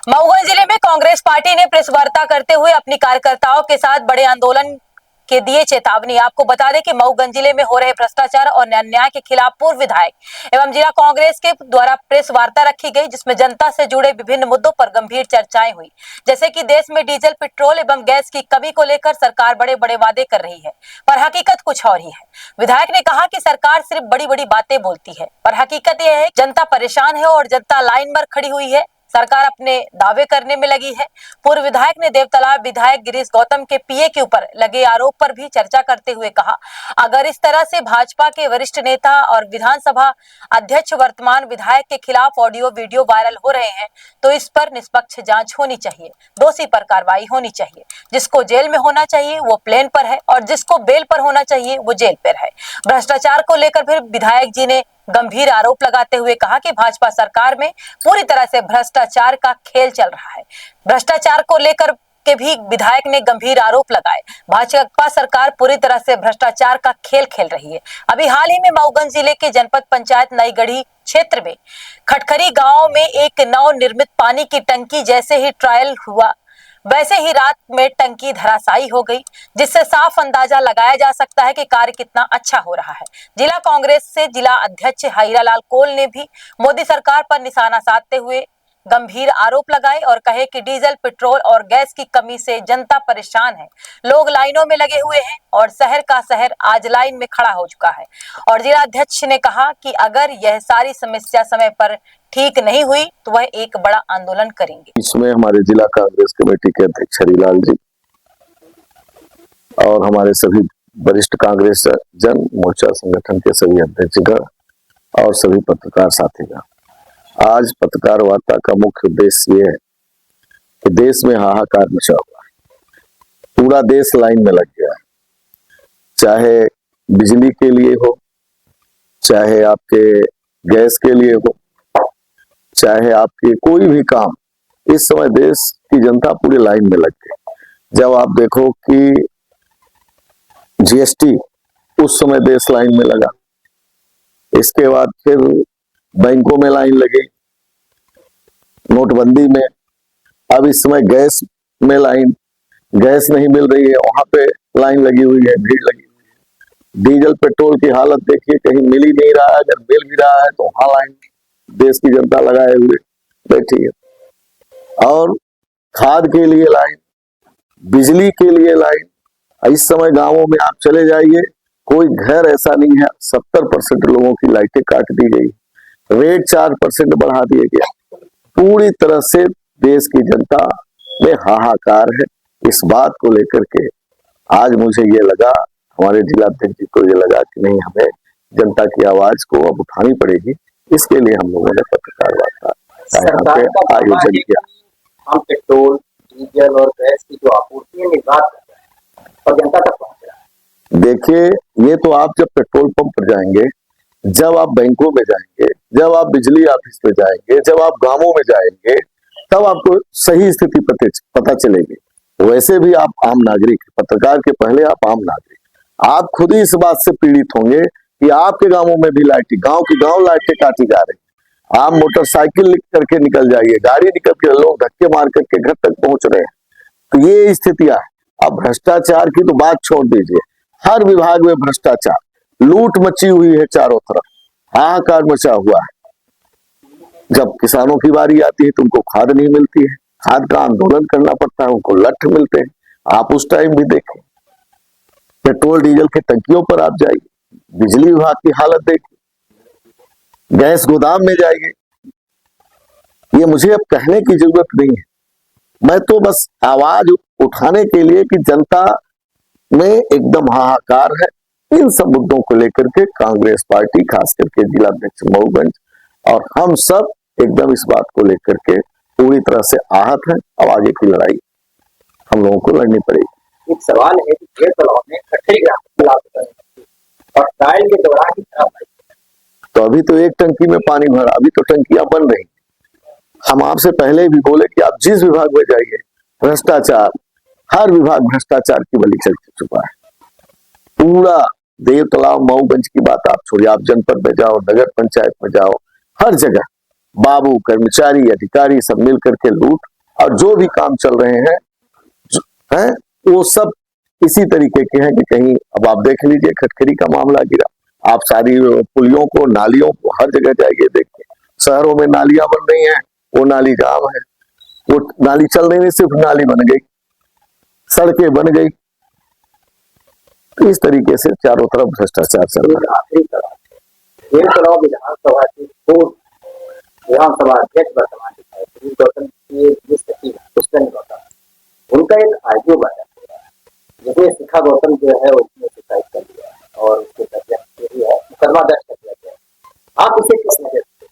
मऊगंज जिले में कांग्रेस पार्टी ने प्रेस वार्ता करते हुए अपनी कार्यकर्ताओं के साथ बड़े आंदोलन के दिए चेतावनी। आपको बता दें कि मऊगंज जिले में हो रहे भ्रष्टाचार और अन्याय के खिलाफ पूर्व विधायक एवं जिला कांग्रेस के द्वारा प्रेस वार्ता रखी गई, जिसमें जनता से जुड़े विभिन्न मुद्दों पर गंभीर चर्चाएं हुई, जैसे कि देश में डीजल, पेट्रोल एवं गैस की कमी को लेकर सरकार बड़े बड़े वादे कर रही है, पर हकीकत कुछ और ही है। विधायक ने कहा कि सरकार सिर्फ बड़ी बड़ी बातें बोलती है, पर हकीकत यह है जनता परेशान है और जनता लाइन पर खड़ी हुई है। सरकार अपने दावे करने में लगी है। पूर्व विधायक ने देवतालाब विधायक गिरीश गौतम के पीए के ऊपर लगे आरोप पर भी चर्चा करते हुए कहा, अगर इस तरह से भाजपा के वरिष्ठ नेता और विधानसभा अध्यक्ष वर्तमान विधायक के खिलाफ ऑडियो वीडियो वायरल हो रहे हैं तो इस पर निष्पक्ष जांच होनी चाहिए, दोषी पर कार्रवाई होनी चाहिए। जिसको जेल में होना चाहिए वो प्लेन पर है और जिसको बेल पर होना चाहिए वो जेल पर है। भ्रष्टाचार को लेकर फिर विधायक जी ने गंभीर आरोप लगाते हुए कहा कि भाजपा सरकार में पूरी तरह से भ्रष्टाचार का खेल चल रहा है। भ्रष्टाचार को लेकर के भी विधायक ने गंभीर आरोप लगाए। भाजपा सरकार पूरी तरह से भ्रष्टाचार का खेल खेल रही है। अभी हाल ही में मऊगंज जिले के जनपद पंचायत नईगढ़ी क्षेत्र में खटखरी गांव में एक नव निर्मित पानी की टंकी जैसे ही ट्रायल हुआ, वैसे ही रात में टंकी धराशायी हो गई, जिससे साफ अंदाजा लगाया जा सकता है कि कार्य कितना अच्छा हो रहा है। जिला कांग्रेस से जिला अध्यक्ष हीरालाल कोल ने भी मोदी सरकार पर निशाना साधते हुए गंभीर आरोप लगाए और कहे कि डीजल, पेट्रोल और गैस की कमी से जनता परेशान है, लोग लाइनों में लगे हुए हैं और शहर का शहर आज लाइन में खड़ा हो चुका है। और जिला अध्यक्ष ने कहा कि अगर यह सारी समस्या समय पर ठीक नहीं हुई तो वह एक बड़ा आंदोलन करेंगे। इसमें हमारे जिला कांग्रेस कमेटी के अध्यक्ष हरीलाल जी और हमारे सभी वरिष्ठ कांग्रेस जन मोर्चा संगठन के सभी अध्यक्षगण और सभी पत्रकार साथीगण, आज पत्रकार वार्ता का मुख्य उद्देश्य ये है कि देश में हाहाकार मचा हुआ है। पूरा देश लाइन में लग गया है, चाहे बिजली के लिए हो, चाहे आपके गैस के लिए हो, चाहे आपके कोई भी काम। इस समय देश की जनता पूरी लाइन में लग गई। जब आप देखो कि जीएसटी, उस समय देश लाइन में लगा, इसके बाद फिर बैंकों में लाइन लगी, नोटबंदी में, अब इस समय गैस में लाइन, गैस नहीं मिल रही है वहां पे लाइन लगी हुई है, भीड़ लगी हुई है। डीजल पेट्रोल की हालत देखिए, कहीं मिल ही नहीं रहा है, अगर मिल भी रहा है तो वहां लाइन देश की जनता लगाए हुए बैठी है। और खाद के लिए लाइन, बिजली के लिए लाइन। इस समय गांवों में आप चले जाइए, कोई घर ऐसा नहीं है 70% लोगों की लाइटें काट दी गई, रेट 4% बढ़ा दिया गया। पूरी तरह से देश की जनता में हाहाकार है। इस बात को लेकर के आज मुझे ये लगा, हमारे जिला अध्यक्ष जी को ये लगा कि नहीं, हमें जनता की आवाज को अब उठानी पड़ेगी। इसके लिए हम लोगों ने पत्रकार वार्ता का आयोजन किया। हम पेट्रोल, डीजल और गैस की जो आपूर्ति है निर्बाध कर रहे हैं और जनता तक पहुंच रहा है। देखिए, ये तो आप जब पेट्रोल पंप पर जाएंगे, जब आप बैंकों में जाएंगे, जब आप बिजली ऑफिस में जाएंगे, जब आप गांवों में जाएंगे, तब आपको सही स्थिति पता चलेगी। वैसे भी आप आम नागरिक, पत्रकार के पहले आप आम नागरिक, आप खुद ही इस बात से पीड़ित होंगे कि आपके गांवों में भी लाइटें, गांव की गांव लाइटें काटी जा रही। आप मोटरसाइकिल करके निकल जाइए, गाड़ी निकल के, लोग धक्के मार करके घर तक पहुंच रहे हैं। तो ये स्थितियां है। अब भ्रष्टाचार की तो बात छोड़ दीजिए, हर विभाग में भ्रष्टाचार, लूट मची हुई है, चारों तरफ हाहाकार मचा हुआ है। जब किसानों की बारी आती है तो उनको खाद नहीं मिलती है, खाद का आंदोलन करना पड़ता है, उनको लठ मिलते हैं। आप उस टाइम भी देखें, पेट्रोल डीजल के टंकियों पर आप जाइए, बिजली विभाग की हालत देखिए, गैस गोदाम में जाइए। ये मुझे अब कहने की जरूरत नहीं है, मैं तो बस आवाज उठाने के लिए कि जनता में एकदम हाहाकार है। इन सब मुद्दों को लेकर के कांग्रेस पार्टी, खास करके जिला अध्यक्ष मऊगंज और हम सब एकदम इस बात को लेकर के पूरी तरह से आहत हैं। अब आगे की लड़ाई हम लोगों को लड़नी पड़ेगी। एक सवाल है कि देवतालाब में खटखरी ग्राम और ट्रायल के दौरान ही खराब है, तो अभी तो एक टंकी में पानी भरा, अभी तो टंकियां बन रही। हम आपसे पहले भी बोले कि आप जिस विभाग में जाइए, भ्रष्टाचार, हर विभाग भ्रष्टाचार की बलि चल चुका है। पूरा देवतालाब, मऊगंज की बात आप छोड़िए, आप जनपद में जाओ, नगर पंचायत में जाओ, हर जगह बाबू, कर्मचारी, अधिकारी सब मिल करके लूट और जो भी काम चल रहे हैं वो सब इसी तरीके के हैं कि कहीं, अब आप देख लीजिए खटखरी का मामला गिरा, आप सारी पुलियों को, नालियों को हर जगह जाइए देखिए, शहरों में नालियां बन रही हैं, वो नाली जाम है, वो नाली चल रही नहीं, सिर्फ नाली बन गई, सड़कें बन गई। इस तरीके से चारों तरफ भ्रष्टाचार चल रहा है। आखिरी सवाल, 1 विधानसभा की पूर्व विधानसभा अध्यक्ष वर्तमान विधायक गौतम की जिस सचिव पुष्पन गौतम, उनका एक आईडियो बना जिसे शिखा गौतम जो है उसने सुसाइड कर लिया और उसके मुकदमा दर्ज कर दिया गया। आप इसे किस नजर से?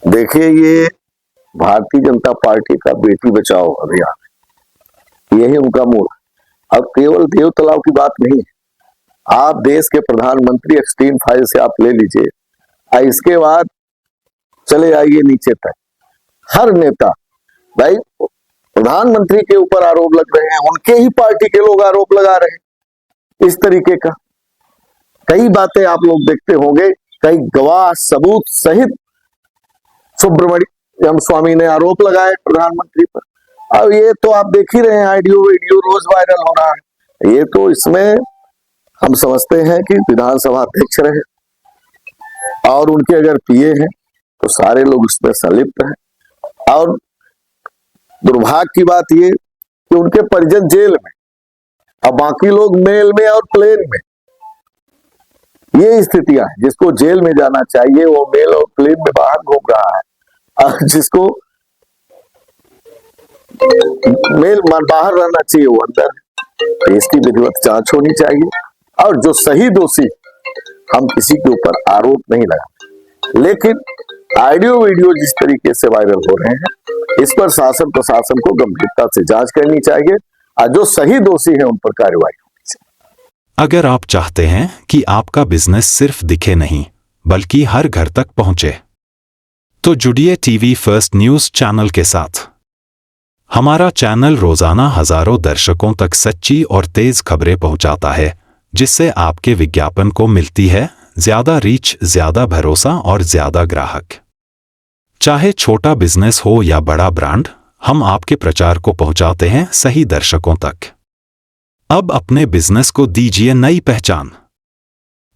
देखिए, ये भारतीय जनता पार्टी का बेटी बचाओ अभियान, यही उनका मूल। अब केवल देव तालाब की बात नहीं है, आप देश के प्रधानमंत्री एक्सट्रीम फाइल से आप ले लीजिए, इसके बाद चले आइए नीचे तक, हर नेता, भाई प्रधानमंत्री के ऊपर आरोप लग रहे हैं, उनके ही पार्टी के लोग आरोप लगा रहे हैं इस तरीके का। कई बातें आप लोग देखते होंगे, कई गवाह सबूत सहित सुब्रमण्यम स्वामी ने आरोप लगाए प्रधानमंत्री पर। अब ये तो आप देख ही रहे हैं, ऑडियो वीडियो रोज वायरल हो रहा है। ये तो इसमें हम समझते हैं कि विधानसभा अध्यक्ष रहे और उनके अगर पीए हैं तो सारे लोग इसमें संलिप्त हैं। और दुर्भाग्य की बात ये कि उनके परिजन जेल में और बाकी लोग मेल में और प्लेन में, ये स्थितियां हैं। जिसको जेल में जाना चाहिए वो मेल और प्लेन में बाहर घूम रहा है, और जिसको मेल बाहर रहना चाहिए वो अंदर है। इसकी विधिवत जांच होनी चाहिए, और जो सही दोषी, हम किसी के ऊपर आरोप नहीं लगाते, लेकिन ऑडियो वीडियो जिस तरीके से वायरल हो रहे हैं, इस पर शासन प्रशासन को गंभीरता से जांच करनी चाहिए, और जो सही दोषी हैं उन पर कार्रवाई होनी चाहिए। अगर आप चाहते हैं कि आपका बिजनेस सिर्फ दिखे नहीं बल्कि हर घर तक पहुंचे, तो जुड़िए टीवी फर्स्ट न्यूज चैनल के साथ। हमारा चैनल रोजाना हजारों दर्शकों तक सच्ची और तेज खबरें पहुंचाता है, जिससे आपके विज्ञापन को मिलती है ज्यादा रीच, ज्यादा भरोसा और ज्यादा ग्राहक। चाहे छोटा बिजनेस हो या बड़ा ब्रांड, हम आपके प्रचार को पहुंचाते हैं सही दर्शकों तक। अब अपने बिजनेस को दीजिए नई पहचान।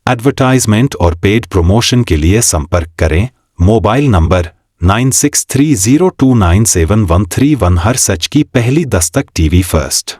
एडवर्टाइजमेंट और पेड प्रमोशन के लिए संपर्क करें मोबाइल नंबर 9630297131। हर सच की पहली दस्तक टीवी फर्स्ट।